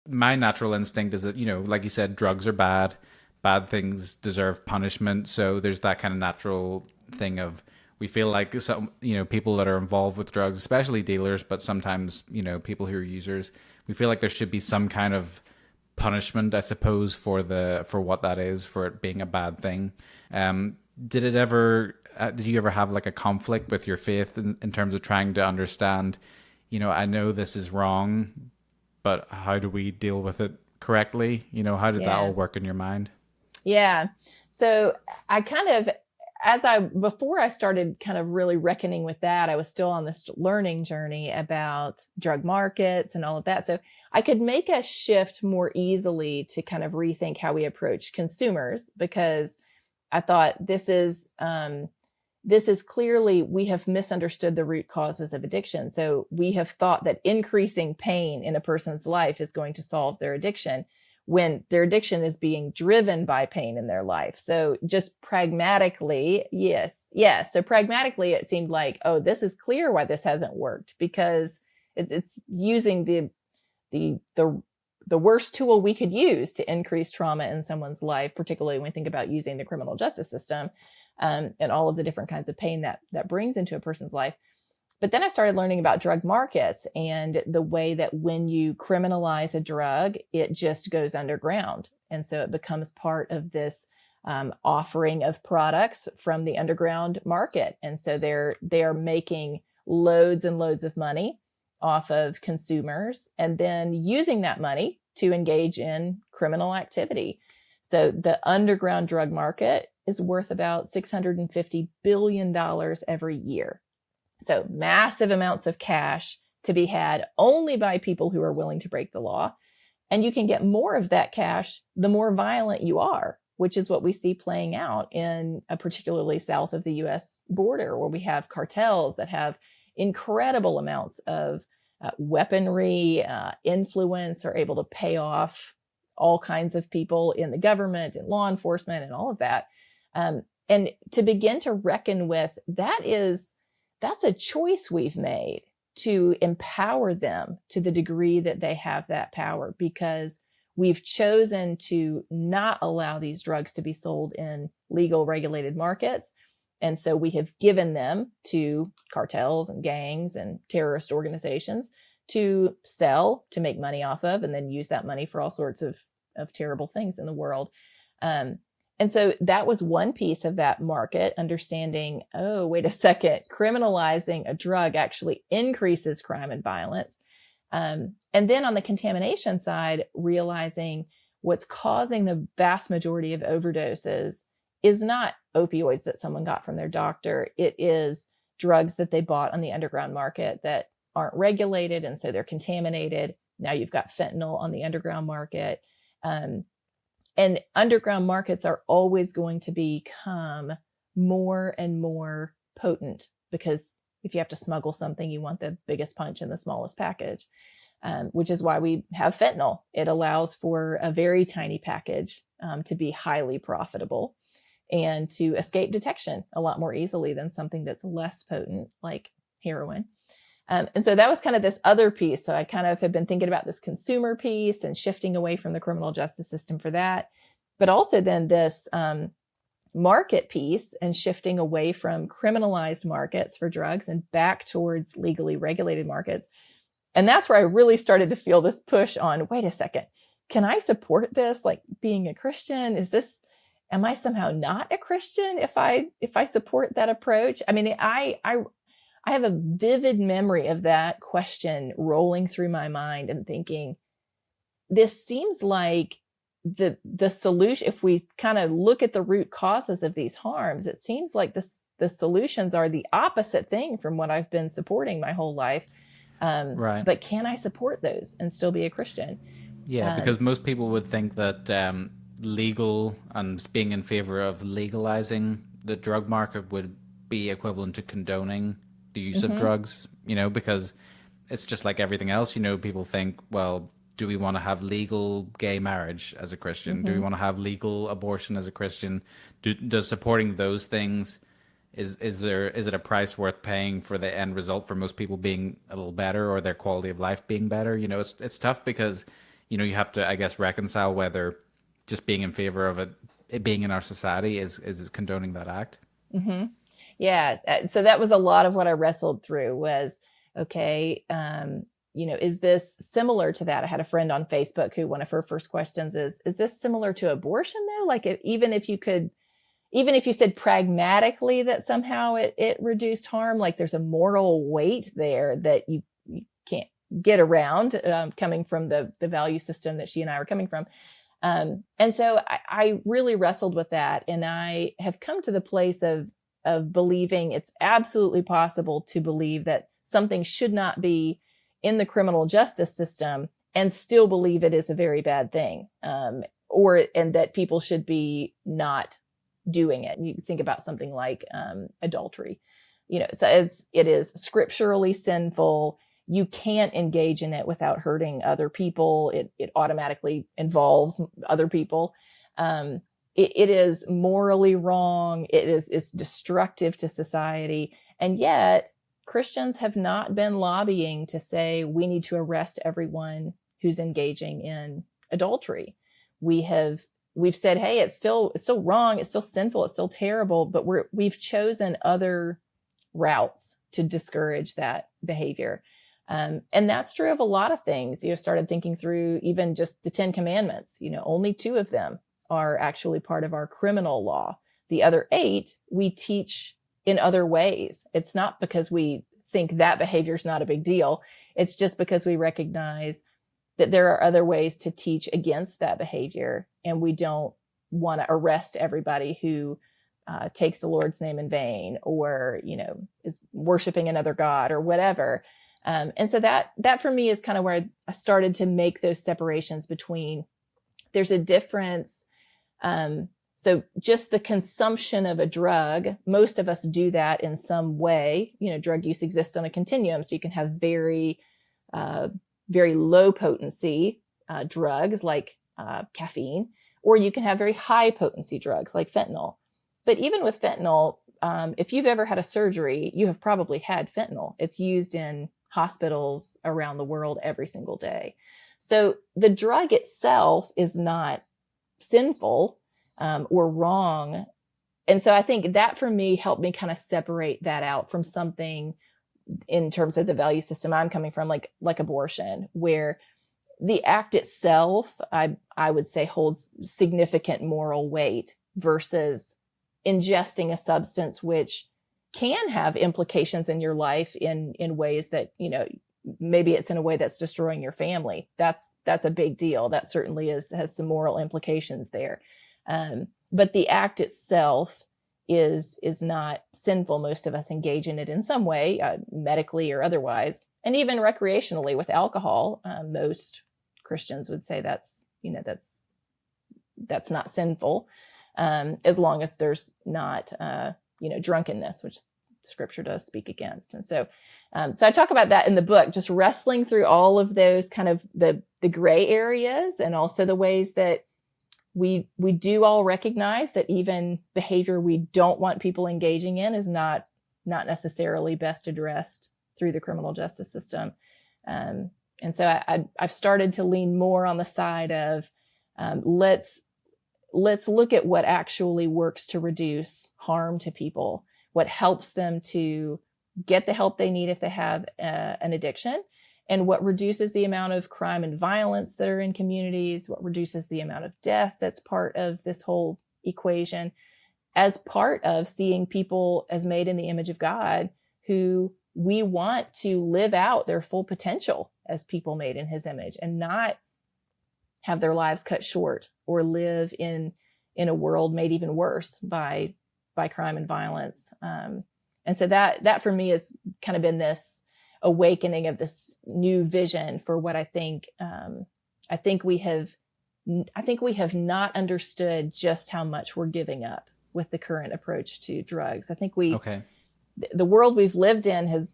my natural instinct is that, like you said, drugs are bad, bad things deserve punishment. So there's that kind of natural thing of we feel like some, people that are involved with drugs, especially dealers, but sometimes, people who are users, we feel like there should be some kind of punishment, I suppose, for what that is, for it being a bad thing. Did you ever have like a conflict with your faith in terms of trying to understand, I know this is wrong, but how do we deal with it correctly? How did that all Yeah. work in your mind? Yeah. So I kind of, before I started kind of really reckoning with that, I was still on this learning journey about drug markets and all of that. So I could make a shift more easily to kind of rethink how we approach consumers, because I thought this is clearly, we have misunderstood the root causes of addiction. So we have thought that increasing pain in a person's life is going to solve their addiction, when their addiction is being driven by pain in their life. So just pragmatically, yes, yes. So pragmatically, it seemed like, oh, this is clear why this hasn't worked, because it's using the the the worst tool we could use to increase trauma in someone's life, particularly when we think about using the criminal justice system, and all of the different kinds of pain that brings into a person's life. But then I started learning about drug markets and the way that when you criminalize a drug, it just goes underground. And so it becomes part of this offering of products from the underground market. And so they're making loads and loads of money off of consumers and then using that money to engage in criminal activity. So the underground drug market is worth about $650 billion every year. So massive amounts of cash to be had only by people who are willing to break the law. And you can get more of that cash the more violent you are, which is what we see playing out in particularly south of the US border, where we have cartels that have incredible amounts of weaponry, influence, are able to pay off all kinds of people in the government and law enforcement and all of that. And to begin to reckon with, that's a choice we've made to empower them to the degree that they have that power, because we've chosen to not allow these drugs to be sold in legal regulated markets. And so we have given them to cartels and gangs and terrorist organizations to sell, to make money off of, and then use that money for all sorts of terrible things in the world. And so that was one piece of that market, understanding, oh, wait a second, criminalizing a drug actually increases crime and violence. And then on the contamination side, realizing what's causing the vast majority of overdoses is not opioids that someone got from their doctor. It is drugs that they bought on the underground market that aren't regulated, and so they're contaminated. Now you've got fentanyl on the underground market. And underground markets are always going to become more and more potent, because if you have to smuggle something, you want the biggest punch in the smallest package, which is why we have fentanyl. It allows for a very tiny package to be highly profitable and to escape detection a lot more easily than something that's less potent, like heroin. And so that was kind of this other piece. So I kind of have been thinking about this consumer piece and shifting away from the criminal justice system for that, but also then this market piece and shifting away from criminalized markets for drugs and back towards legally regulated markets. And that's where I really started to feel this push on, wait a second, can I support this? Like, being a Christian, am I somehow not a Christian if I support that approach? I mean, I have a vivid memory of that question rolling through my mind and thinking, this seems like the solution. If we kind of look at the root causes of these harms, it seems like the solutions are the opposite thing from what I've been supporting my whole life. Right. But can I support those and still be a Christian? Yeah, Um, because most people would think that legal and being in favor of legalizing the drug market would be equivalent to condoning the use of mhm, drugs, because it's just like everything else. People think, well, do we want to have legal gay marriage as a Christian? Do we mhm. want to have legal abortion as a Christian? Does supporting those things is it a price worth paying for the end result for most people being a little better or their quality of life being better? It's tough because you have to, I guess, reconcile whether just being in favor of it being in our society is condoning that act. Mm-hmm. Yeah. So that was a lot of what I wrestled through was, okay, is this similar to that? I had a friend on Facebook who one of her first questions is this similar to abortion though? Like even if you said pragmatically that somehow it reduced harm, like there's a moral weight there that you can't get around, coming from the value system that she and I were coming from. And so I really wrestled with that. And I have come to the place of believing it's absolutely possible to believe that something should not be in the criminal justice system and still believe it is a very bad thing, and that people should be not doing it. And you think about something like adultery, so it is scripturally sinful. You can't engage in it without hurting other people. It automatically involves other people. It is morally wrong. It's destructive to society. And yet Christians have not been lobbying to say we need to arrest everyone who's engaging in adultery. We've said, hey, it's still wrong. It's still sinful. It's still terrible, but we've chosen other routes to discourage that behavior. And that's true of a lot of things. Started thinking through even just the 10 Commandments, only 2 of them are actually part of our criminal law. The other 8 we teach in other ways. It's not because we think that behavior is not a big deal. It's just because we recognize that there are other ways to teach against that behavior. And we don't want to arrest everybody who takes the Lord's name in vain or, is worshiping another God or whatever. And so that for me is kind of where I started to make those separations between there's a difference. So just the consumption of a drug, most of us do that in some way. Drug use exists on a continuum. So you can have very, very low potency drugs like caffeine, or you can have very high potency drugs like fentanyl. But even with fentanyl, if you've ever had a surgery, you have probably had fentanyl. It's used in hospitals around the world every single day. So the drug itself is not sinful or wrong. And so I think that for me helped me kind of separate that out from something in terms of the value system I'm coming from, like abortion, where the act itself, I would say holds significant moral weight versus ingesting a substance which can have implications in your life in ways that, maybe it's in a way that's destroying your family. That's a big deal. That certainly has some moral implications there. But the act itself is not sinful. Most of us engage in it in some way, medically or otherwise, and even recreationally with alcohol. Most Christians would say that's not sinful, as long as there's not drunkenness, which Scripture does speak against. And so I talk about that in the book, just wrestling through all of those kind of the gray areas, and also the ways that we do all recognize that even behavior we don't want people engaging in is not necessarily best addressed through the criminal justice system. And so I've started to lean more on the side of let's look at what actually works to reduce harm to people, what helps them to get the help they need if they have an addiction, and what reduces the amount of crime and violence that are in communities, what reduces the amount of death that's part of this whole equation, as part of seeing people as made in the image of God, who we want to live out their full potential as people made in his image, and not have their lives cut short or live in a world made even worse by crime and violence. And so that for me has kind of been this awakening of this new vision for what I think we have not understood just how much we're giving up with the current approach to drugs. I think the world we've lived in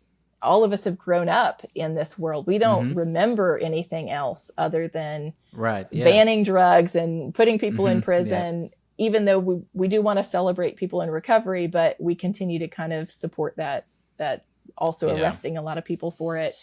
all of us have grown up in this world. We don't remember anything else other than banning drugs and putting people in prison, even though we do want to celebrate people in recovery, but we continue to kind of support that also arresting a lot of people for it.